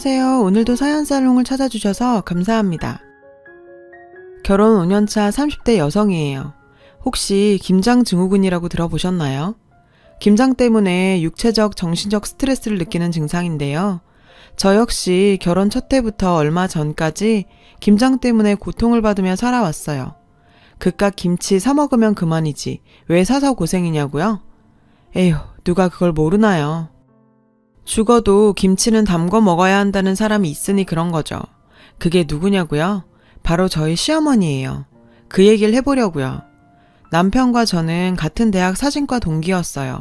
안녕하세요. 오늘도 사연살롱을 찾아주셔서 감사합니다. 결혼 5년차 30대 여성이에요. 혹시 김장증후군이라고 들어보셨나요? 김장 때문에 육체적, 정신적 스트레스를 느끼는 증상인데요. 저 역시 결혼 첫 해부터 얼마 전까지 김장 때문에 고통을 받으며 살아왔어요. 그깟 김치 사 먹으면 그만이지 왜 사서 고생이냐고요? 에휴, 누가 그걸 모르나요? 죽어도 김치는 담궈 먹어야 한다는 사람이 있으니 그런 거죠. 그게 누구냐고요? 바로 저희 시어머니예요. 그 얘기를 해보려고요. 남편과 저는 같은 대학 사진과 동기였어요.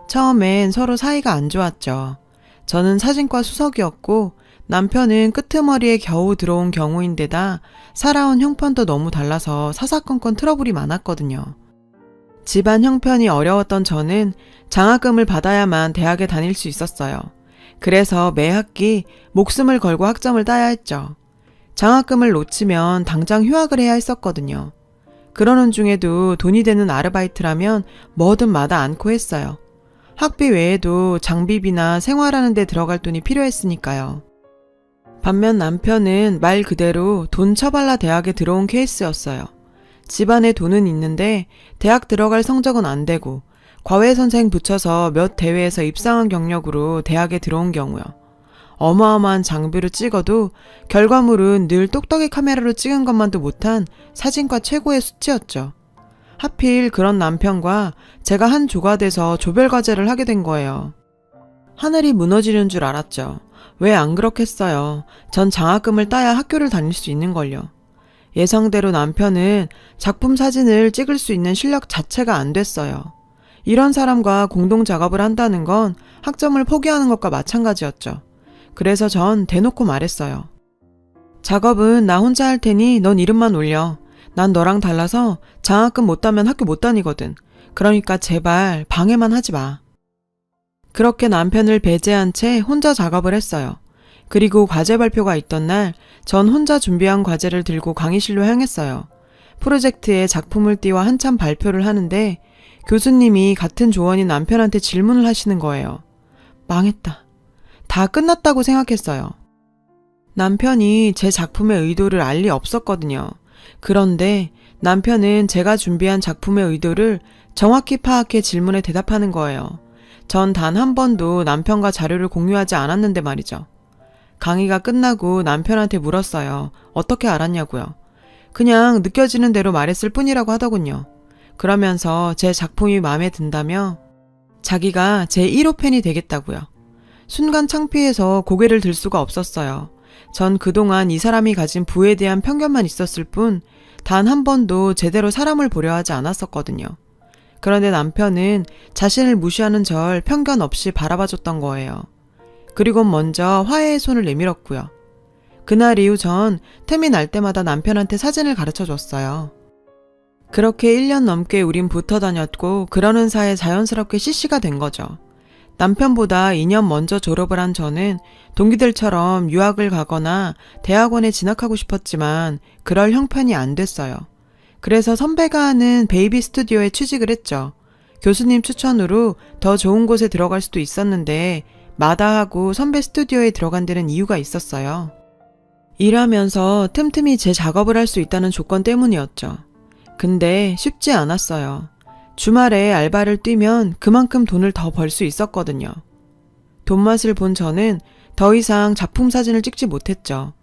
처음엔 서로 사이가 안 좋았죠. 저는 사진과 수석이었고 남편은 끄트머리에 겨우 들어온 경우인데다 살아온 형편도 너무 달라서 사사건건 트러블이 많았거든요. 집안 형편이 어려웠던 저는 장학금을 받아야만 대학에 다닐 수 있었어요. 그래서 매 학기 목숨을 걸고 학점을 따야 했죠. 장학금을 놓치면 당장 휴학을 해야 했었거든요. 그러는 중에도 돈이 되는 아르바이트라면 뭐든 마다 않고 했어요. 학비 외에도 장비비나 생활하는 데 들어갈 돈이 필요했으니까요. 반면 남편은 말 그대로 돈 처발라 대학에 들어온 케이스였어요. 집안에 돈은 있는데 대학 들어갈 성적은 안 되고 과외선생 붙여서 몇 대회에서 입상한 경력으로 대학에 들어온 경우요. 어마어마한 장비로 찍어도 결과물은 늘 똑딱이 카메라로 찍은 것만도 못한 사진과 최고의 수치였죠. 하필 그런 남편과 제가 한 조가 돼서 조별과제를 하게 된 거예요. 하늘이 무너지는 줄 알았죠. 왜 안 그렇겠어요. 전 장학금을 따야 학교를 다닐 수 있는걸요. 예상대로 남편은 작품 사진을 찍을 수 있는 실력 자체가 안 됐어요. 이런 사람과 공동 작업을 한다는 건 학점을 포기하는 것과 마찬가지였죠. 그래서 전 대놓고 말했어요. 작업은 나 혼자 할 테니 넌 이름만 올려. 난 너랑 달라서 장학금 못 따면 학교 못 다니거든. 그러니까 제발 방해만 하지 마. 그렇게 남편을 배제한 채 혼자 작업을 했어요. 그리고 과제 발표가 있던 날 전 혼자 준비한 과제를 들고 강의실로 향했어요. 프로젝트에 작품을 띄워 한참 발표를 하는데 교수님이 같은 조원인 남편한테 질문을 하시는 거예요. 망했다. 다 끝났다고 생각했어요. 남편이 제 작품의 의도를 알 리 없었거든요. 그런데 남편은 제가 준비한 작품의 의도를 정확히 파악해 질문에 대답하는 거예요. 전 단 한 번도 남편과 자료를 공유하지 않았는데 말이죠. 강의가 끝나고 남편한테 물었어요. 어떻게 알았냐고요. 그냥 느껴지는 대로 말했을 뿐이라고 하더군요. 그러면서 제 작품이 마음에 든다며 자기가 제 1호 팬이 되겠다고요. 순간 창피해서 고개를 들 수가 없었어요. 전 그동안 이 사람이 가진 부에 대한 편견만 있었을 뿐 단 한 번도 제대로 사람을 보려 하지 않았었거든요. 그런데 남편은 자신을 무시하는 절 편견 없이 바라봐줬던 거예요. 그리고 먼저 화해의 손을 내밀었고요. 그날 이후 전 틈이 날 때마다 남편한테 사진을 가르쳐줬어요. 그렇게 1년 넘게 우린 붙어 다녔고 그러는 사이에 자연스럽게 CC가 된 거죠. 남편보다 2년 먼저 졸업을 한 저는 동기들처럼 유학을 가거나 대학원에 진학하고 싶었지만 그럴 형편이 안 됐어요. 그래서 선배가 하는 베이비 스튜디오에 취직을 했죠. 교수님 추천으로 더 좋은 곳에 들어갈 수도 있었는데 마다하고 선배 스튜디오에 들어간 데는 이유가 있었어요. 일하면서 틈틈이 제 작업을 할 수 있다는 조건 때문이었죠. 근데 쉽지 않았어요. 주말에 알바를 뛰면 그만큼 돈을 더 벌 수 있었거든요. 돈맛을 본 저는 더 이상 작품 사진을 찍지 못했죠.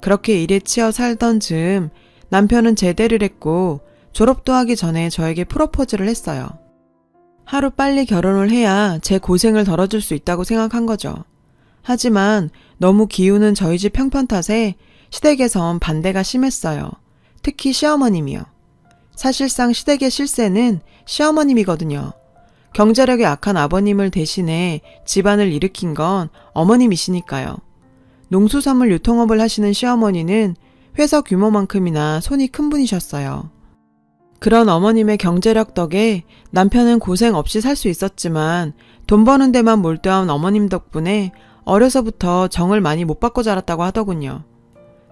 그렇게 일에 치여 살던 즈음 남편은 제대를 했고 졸업도 하기 전에 저에게 프로포즈를 했어요. 하루 빨리 결혼을 해야 제 고생을 덜어줄 수 있다고 생각한 거죠. 하지만 너무 기우는 저희 집 형편 탓에 시댁에선 반대가 심했어요. 특히 시어머님이요. 사실상 시댁의 실세는 시어머님이거든요. 경제력이 악한 아버님을 대신해 집안을 일으킨 건 어머님이시니까요. 농수산물 유통업을 하시는 시어머니는 회사 규모만큼이나 손이 큰 분이셨어요. 그런 어머님의 경제력 덕에 남편은 고생 없이 살 수 있었지만 돈 버는 데만 몰두한 어머님 덕분에 어려서부터 정을 많이 못 받고 자랐다고 하더군요.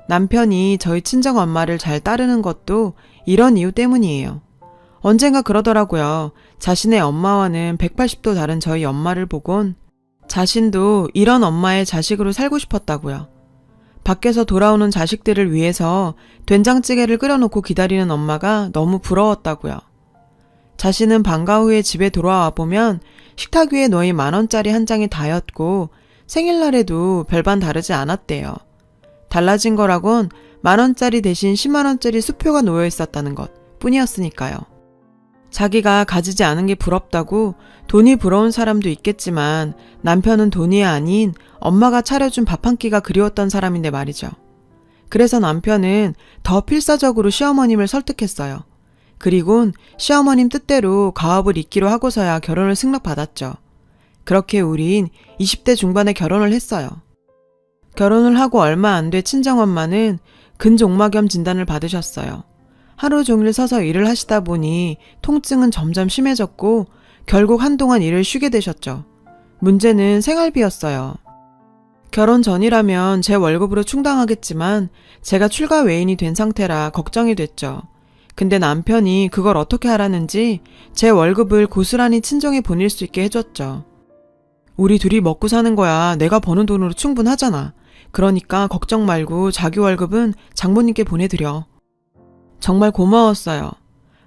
남편이 저희 친정엄마를 잘 따르는 것도 이런 이유 때문이에요. 언젠가 그러더라고요. 자신의 엄마와는 180도 다른 저희 엄마를 보곤 자신도 이런 엄마의 자식으로 살고 싶었다고요. 밖에서 돌아오는 자식들을 위해서 된장찌개를 끓여놓고 기다리는 엄마가 너무 부러웠다고요. 자신은 방과 후에 집에 돌아와 보면 식탁 위에 놓인 10,000원짜리 한 장이 다였고 생일날에도 별반 다르지 않았대요. 달라진 거라곤 10,000원짜리 대신 100,000원짜리 수표가 놓여 있었다는 것 뿐이었으니까요. 자기가 가지지 않은 게 부럽다고 돈이 부러운 사람도 있겠지만 남편은 돈이 아닌 엄마가 차려준 밥 한 끼가 그리웠던 사람인데 말이죠. 그래서 남편은 더 필사적으로 시어머님을 설득했어요. 그리곤 시어머님 뜻대로 가업을 잇기로 하고서야 결혼을 승낙받았죠. 그렇게 우린 20대 중반에 결혼을 했어요. 결혼을 하고 얼마 안 돼 친정엄마는 근종막염 진단을 받으셨어요. 하루 종일 서서 일을 하시다 보니 통증은 점점 심해졌고 결국 한동안 일을 쉬게 되셨죠. 문제는 생활비였어요. 결혼 전이라면 제 월급으로 충당하겠지만 제가 출가 외인이 된 상태라 걱정이 됐죠. 근데 남편이 그걸 어떻게 하라는지 제 월급을 고스란히 친정에 보낼 수 있게 해줬죠. 우리 둘이 먹고 사는 거야 내가 버는 돈으로 충분하잖아. 그러니까 걱정 말고 자기 월급은 장모님께 보내드려. 정말 고마웠어요.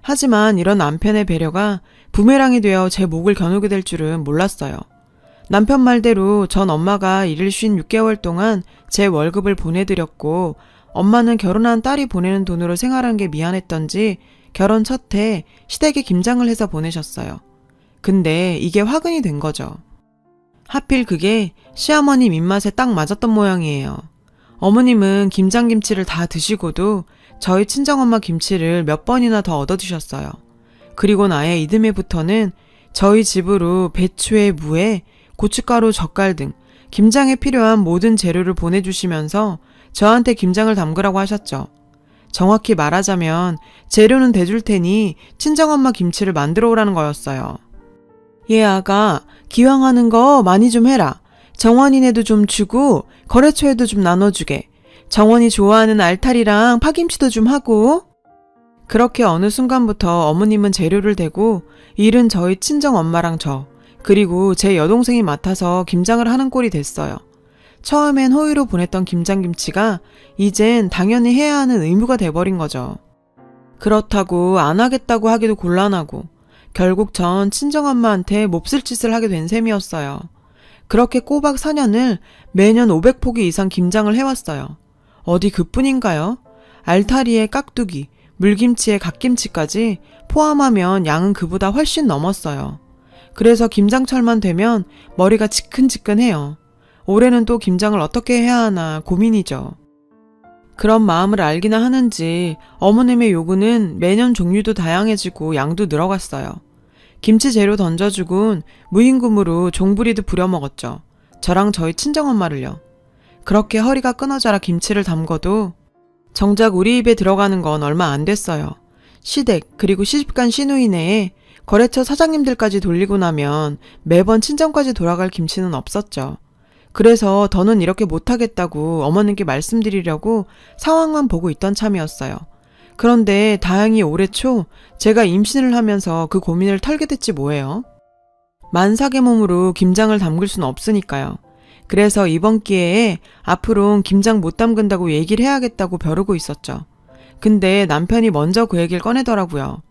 하지만 이런 남편의 배려가 부메랑이 되어 제 목을 겨누게 될 줄은 몰랐어요. 남편 말대로 전 엄마가 일을 쉰 6개월 동안 제 월급을 보내드렸고 엄마는 결혼한 딸이 보내는 돈으로 생활한 게 미안했던지 결혼 첫 해 시댁에 김장을 해서 보내셨어요. 근데 이게 화근이 된 거죠. 하필 그게 시어머님 입맛에 딱 맞았던 모양이에요. 어머님은 김장김치를 다 드시고도 저희 친정엄마 김치를 몇 번이나 더 얻어드셨어요. 그리고 아예 이듬해부터는 저희 집으로 배추에 무에 고춧가루, 젓갈 등 김장에 필요한 모든 재료를 보내주시면서 저한테 김장을 담그라고 하셨죠. 정확히 말하자면 재료는 대줄 테니 친정엄마 김치를 만들어 오라는 거였어요. 얘 아가 기왕 하는 거 많이 좀 해라. 정원이네도 좀 주고 거래처에도 좀 나눠주게. 정원이 좋아하는 알타리랑 파김치도 좀 하고. 그렇게 어느 순간부터 어머님은 재료를 대고 일은 저희 친정엄마랑 저 그리고 제 여동생이 맡아서 김장을 하는 꼴이 됐어요. 처음엔 호의로 보냈던 김장김치가 이젠 당연히 해야 하는 의무가 돼버린 거죠. 그렇다고 안 하겠다고 하기도 곤란하고 결국 전 친정엄마한테 몹쓸 짓을 하게 된 셈이었어요. 그렇게 꼬박 4년을 매년 500포기 이상 김장을 해왔어요. 어디 그뿐인가요? 알타리에 깍두기, 물김치에 갓김치까지 포함하면 양은 그보다 훨씬 넘었어요. 그래서 김장철만 되면 머리가 지끈지끈해요. 올해는 또 김장을 어떻게 해야 하나 고민이죠. 그런 마음을 알기나 하는지 어머님의 요구는 매년 종류도 다양해지고 양도 늘어갔어요. 김치 재료 던져주곤 무임금으로 종부리도 부려먹었죠. 저랑 저희 친정엄마를요. 그렇게 허리가 끊어져라 김치를 담궈도 정작 우리 입에 들어가는 건 얼마 안 됐어요. 시댁 그리고 시집간 시누이네에 거래처 사장님들까지 돌리고 나면 매번 친정까지 돌아갈 김치는 없었죠. 그래서 더는 이렇게 못하겠다고 어머님께 말씀드리려고 상황만 보고 있던 참이었어요. 그런데 다행히 올해 초 제가 임신을 하면서 그 고민을 털게 됐지 뭐예요. 만삭의 몸으로 김장을 담글 수는 없으니까요. 그래서 이번 기회에 앞으론 김장 못 담근다고 얘기를 해야겠다고 벼르고 있었죠. 근데 남편이 먼저 그 얘기를 꺼내더라고요.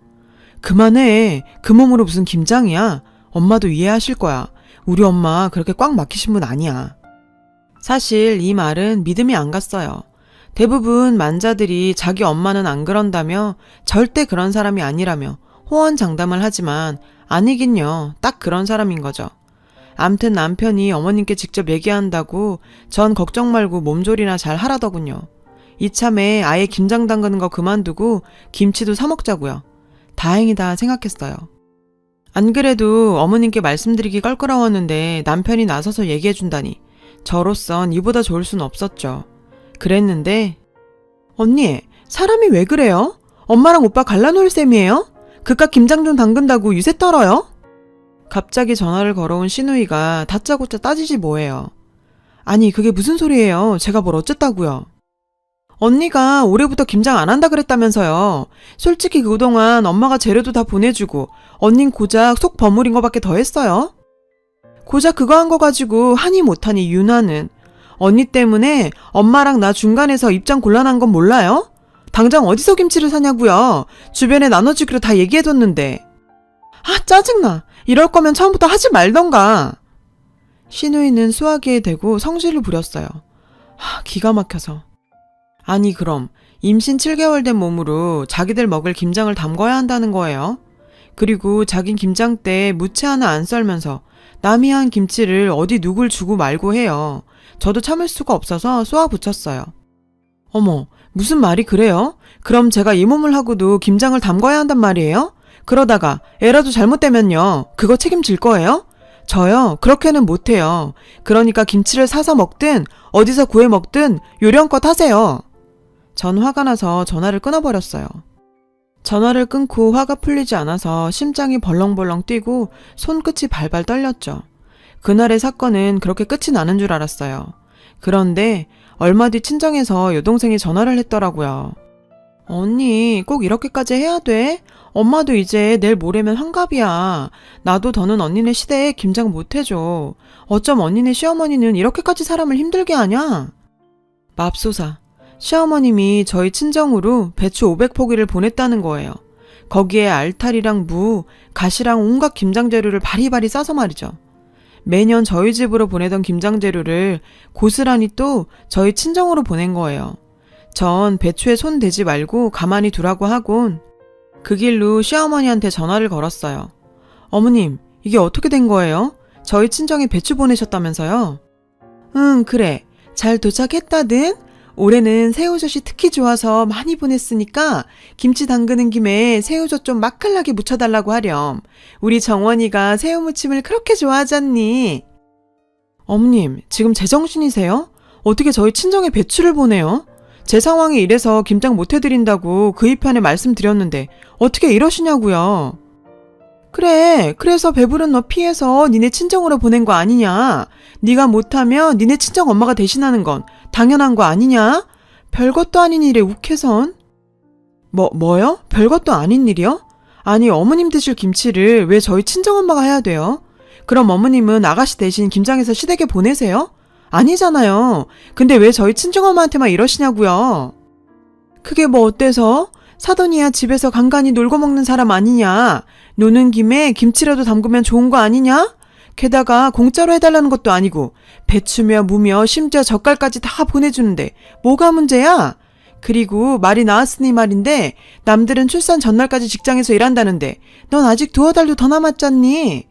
그만해. 그 몸으로 무슨 김장이야. 엄마도 이해하실 거야. 우리 엄마 그렇게 꽉 막히신 분 아니야. 사실 이 말은 믿음이 안 갔어요. 대부분 만자들이 자기 엄마는 안 그런다며 절대 그런 사람이 아니라며 호언장담을 하지만 아니긴요. 딱 그런 사람인 거죠. 암튼 남편이 어머님께 직접 얘기한다고 전 걱정 말고 몸조리나 잘 하라더군요. 이참에 아예 김장 담그는 거 그만두고 김치도 사 먹자고요. 다행이다 생각했어요. 안 그래도 어머님께 말씀드리기 껄끄러웠는데 남편이 나서서 얘기해준다니 저로선 이보다 좋을 순 없었죠. 그랬는데 언니 사람이 왜 그래요? 엄마랑 오빠 갈라놓을 셈이에요? 그깟 김장 좀 담근다고 유세 떨어요? 갑자기 전화를 걸어온 시누이가 다짜고짜 따지지 뭐예요. 아니 그게 무슨 소리예요. 제가 뭘 어쨌다고요. 언니가 올해부터 김장 안 한다 그랬다면서요. 솔직히 그동안 엄마가 재료도 다 보내주고 언닌 고작 속 버무린 거밖에 더 했어요. 고작 그거 한 거 가지고 하니 못하니 유나는. 언니 때문에 엄마랑 나 중간에서 입장 곤란한 건 몰라요? 당장 어디서 김치를 사냐고요. 주변에 나눠주기로 다 얘기해뒀는데. 아, 짜증나. 이럴 거면 처음부터 하지 말던가. 시누이는 수화기에 대고 성질을 부렸어요. 기가 막혀서. 아니 그럼 임신 7개월 된 몸으로 자기들 먹을 김장을 담궈야 한다는 거예요? 그리고 자긴 김장 때 무채 하나 안 썰면서 남이 한 김치를 어디 누굴 주고 말고 해요. 저도 참을 수가 없어서 쏘아 붙였어요. 어머, 무슨 말이 그래요? 그럼 제가 이 몸을 하고도 김장을 담궈야 한단 말이에요? 그러다가 애라도 잘못되면요. 그거 책임질 거예요? 저요? 그렇게는 못해요. 그러니까 김치를 사서 먹든 어디서 구해 먹든 요령껏 하세요. 전 화가 나서 전화를 끊어버렸어요. 전화를 끊고 화가 풀리지 않아서 심장이 벌렁벌렁 뛰고 손끝이 발발 떨렸죠. 그날의 사건은 그렇게 끝이 나는 줄 알았어요. 그런데 얼마 뒤 친정에서 여동생이 전화를 했더라고요. 언니, 꼭 이렇게까지 해야 돼? 엄마도 이제 내일 모레면 환갑이야. 나도 더는 언니네 시대에 김장 못 해줘. 어쩜 언니네 시어머니는 이렇게까지 사람을 힘들게 하냐? 맙소사. 시어머님이 저희 친정으로 배추 500포기를 보냈다는 거예요. 거기에 알타리랑 무, 갓이랑 온갖 김장 재료를 바리바리 싸서 말이죠. 매년 저희 집으로 보내던 김장 재료를 고스란히 또 저희 친정으로 보낸 거예요. 전 배추에 손 대지 말고 가만히 두라고 하곤 그 길로 시어머니한테 전화를 걸었어요. 어머님, 이게 어떻게 된 거예요? 저희 친정에 배추 보내셨다면서요? 응, 그래. 잘 도착했다든? 올해는 새우젓이 특히 좋아서 많이 보냈으니까 김치 담그는 김에 새우젓 좀 맛깔나게 무쳐달라고 하렴. 우리 정원이가 새우무침을 그렇게 좋아하잖니. 어머님, 지금 제정신이세요? 어떻게 저희 친정에 배추를 보내요? 제 상황이 이래서 김장 못 해드린다고 그 이편에 말씀드렸는데 어떻게 이러시냐고요. 그래, 그래서 배부른 너 피해서 니네 친정으로 보낸 거 아니냐. 네가 못하면 니네 친정 엄마가 대신하는 건 당연한 거 아니냐? 별것도 아닌 일에 욱해선. 뭐요? 별것도 아닌 일이요? 아니 어머님 드실 김치를 왜 저희 친정엄마가 해야 돼요? 그럼 어머님은 아가씨 대신 김장해서 시댁에 보내세요? 아니잖아요. 근데 왜 저희 친정엄마한테만 이러시냐고요? 그게 뭐 어때서? 사돈이야 집에서 간간히 놀고 먹는 사람 아니냐? 노는 김에 김치라도 담그면 좋은 거 아니냐? 게다가 공짜로 해달라는 것도 아니고 배추며 무며 심지어 젓갈까지 다 보내주는데 뭐가 문제야? 그리고 말이 나왔으니 말인데 남들은 출산 전날까지 직장에서 일한다는데 넌 아직 2달도 더 남았잖니?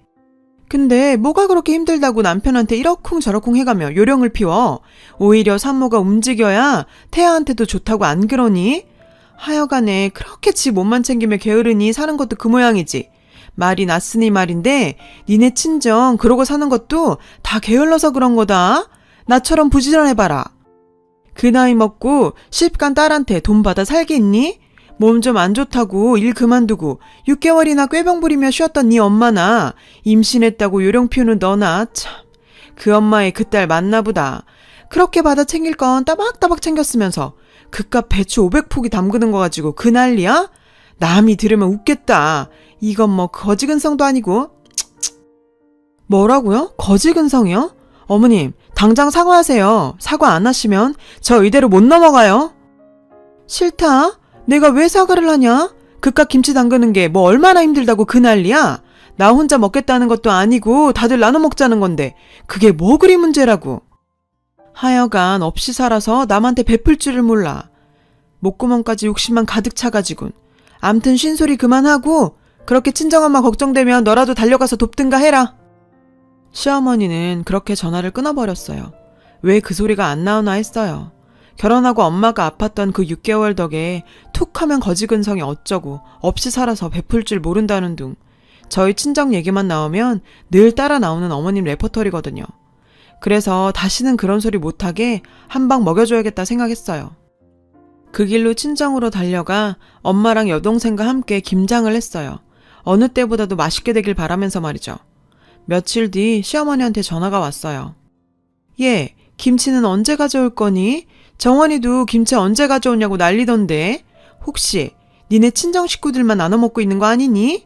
근데 뭐가 그렇게 힘들다고 남편한테 이러쿵저러쿵 해가며 요령을 피워? 오히려 산모가 움직여야 태아한테도 좋다고 안 그러니? 하여간에 그렇게 지 몸만 챙기며 게으르니 사는 것도 그 모양이지. 말이 났으니 말인데 니네 친정 그러고 사는 것도 다 게을러서 그런 거다. 나처럼 부지런해봐라. 그 나이 먹고 시집간 딸한테 돈 받아 살겠니? 몸 좀 안 좋다고 일 그만두고 6개월이나 꾀병 부리며 쉬었던 네 엄마나 임신했다고 요령 피우는 너나 참 그 엄마의 그 딸 맞나 보다. 그렇게 받아 챙길 건 따박따박 챙겼으면서 그깟 배추 500포기 담그는 거 가지고 그 난리야? 남이 들으면 웃겠다. 이건 뭐 거지근성도 아니고. 뭐라고요? 거지근성이요? 어머님, 당장 사과하세요. 사과 안 하시면 저 이대로 못 넘어가요. 싫다? 내가 왜 사과를 하냐? 그깟 김치 담그는 게 뭐 얼마나 힘들다고 그 난리야? 나 혼자 먹겠다는 것도 아니고 다들 나눠 먹자는 건데 그게 뭐 그리 문제라고. 하여간 없이 살아서 남한테 베풀 줄을 몰라. 목구멍까지 욕심만 가득 차가지군. 암튼 쉰소리 그만하고 그렇게 친정엄마 걱정되면 너라도 달려가서 돕든가 해라. 시어머니는 그렇게 전화를 끊어버렸어요. 왜 그 소리가 안 나오나 했어요. 결혼하고 엄마가 아팠던 그 6개월 덕에 툭 하면 거지근성이 어쩌고 없이 살아서 베풀 줄 모른다는 둥. 저희 친정 얘기만 나오면 늘 따라 나오는 어머님 레퍼토리거든요. 그래서 다시는 그런 소리 못하게 한 방 먹여줘야겠다 생각했어요. 그 길로 친정으로 달려가 엄마랑 여동생과 함께 김장을 했어요. 어느 때보다도 맛있게 되길 바라면서 말이죠. 며칠 뒤 시어머니한테 전화가 왔어요. 얘, 김치는 언제 가져올 거니? 정원이도 김치 언제 가져오냐고 난리던데. 혹시 니네 친정 식구들만 나눠 먹고 있는 거 아니니?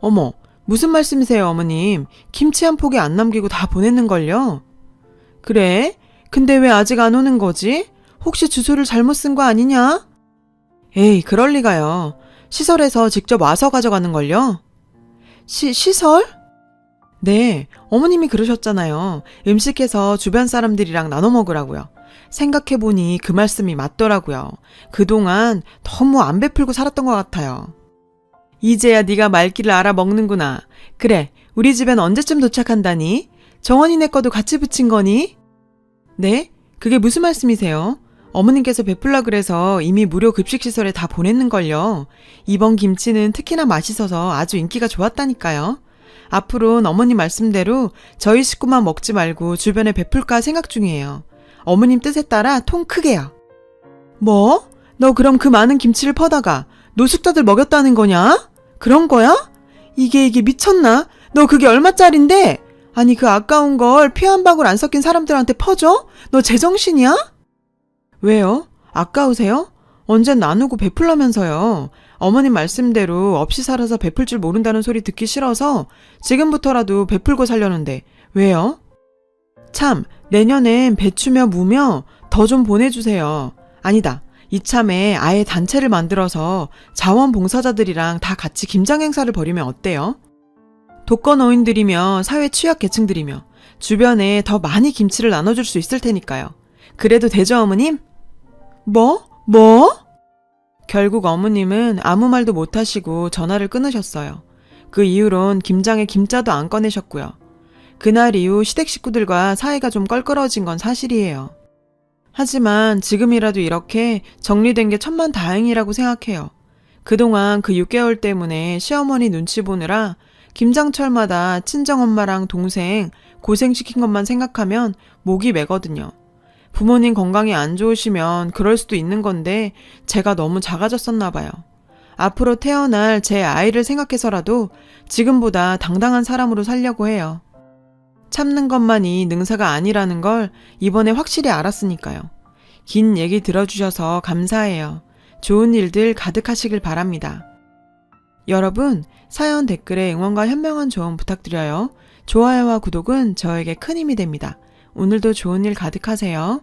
어머, 무슨 말씀이세요, 어머님? 김치 한 포기 안 남기고 다 보냈는걸요? 그래? 근데 왜 아직 안 오는 거지? 혹시 주소를 잘못 쓴 거 아니냐? 에이, 그럴 리가요. 시설에서 직접 와서 가져가는걸요? 시설? 네, 어머님이 그러셨잖아요. 음식해서 주변 사람들이랑 나눠 먹으라고요. 생각해보니 그 말씀이 맞더라고요. 그동안 너무 안 베풀고 살았던 것 같아요. 이제야 네가 말귀를 알아 먹는구나. 그래, 우리 집엔 언제쯤 도착한다니? 정원이네 거도 같이 붙인 거니? 네? 그게 무슨 말씀이세요? 어머님께서 베풀라 그래서 이미 무료 급식시설에 다 보냈는걸요. 이번 김치는 특히나 맛있어서 아주 인기가 좋았다니까요. 앞으로는 어머님 말씀대로 저희 식구만 먹지 말고 주변에 베풀까 생각 중이에요. 어머님 뜻에 따라 통 크게요. 뭐? 너 그럼 그 많은 김치를 퍼다가 노숙자들 먹였다는 거냐? 그런 거야? 이게 미쳤나? 너 그게 얼마짜린데? 아니 그 아까운 걸 피 한 방울 안 섞인 사람들한테 퍼줘? 너 제정신이야? 왜요? 아까우세요? 언젠 나누고 베풀라면서요. 어머님 말씀대로 없이 살아서 베풀 줄 모른다는 소리 듣기 싫어서 지금부터라도 베풀고 살려는데 왜요? 참, 내년엔 배추며 무며 더 좀 보내주세요. 아니다. 이참에 아예 단체를 만들어서 자원봉사자들이랑 다 같이 김장 행사를 벌이면 어때요? 독거노인들이며 사회 취약계층들이며 주변에 더 많이 김치를 나눠줄 수 있을 테니까요. 그래도 되죠, 어머님? 뭐? 결국 어머님은 아무 말도 못하시고 전화를 끊으셨어요. 그 이후론 김장에 김자도 안 꺼내셨고요. 그날 이후 시댁 식구들과 사이가 좀 껄끄러워진 건 사실이에요. 하지만 지금이라도 이렇게 정리된 게 천만다행이라고 생각해요. 그동안 그 6개월 때문에 시어머니 눈치 보느라 김장철마다 친정엄마랑 동생 고생시킨 것만 생각하면 목이 메거든요. 부모님 건강이 안 좋으시면 그럴 수도 있는 건데 제가 너무 작아졌었나 봐요. 앞으로 태어날 제 아이를 생각해서라도 지금보다 당당한 사람으로 살려고 해요. 참는 것만이 능사가 아니라는 걸 이번에 확실히 알았으니까요. 긴 얘기 들어주셔서 감사해요. 좋은 일들 가득하시길 바랍니다. 여러분, 사연 댓글에 응원과 현명한 조언 부탁드려요. 좋아요와 구독은 저에게 큰 힘이 됩니다. 오늘도 좋은 일 가득하세요.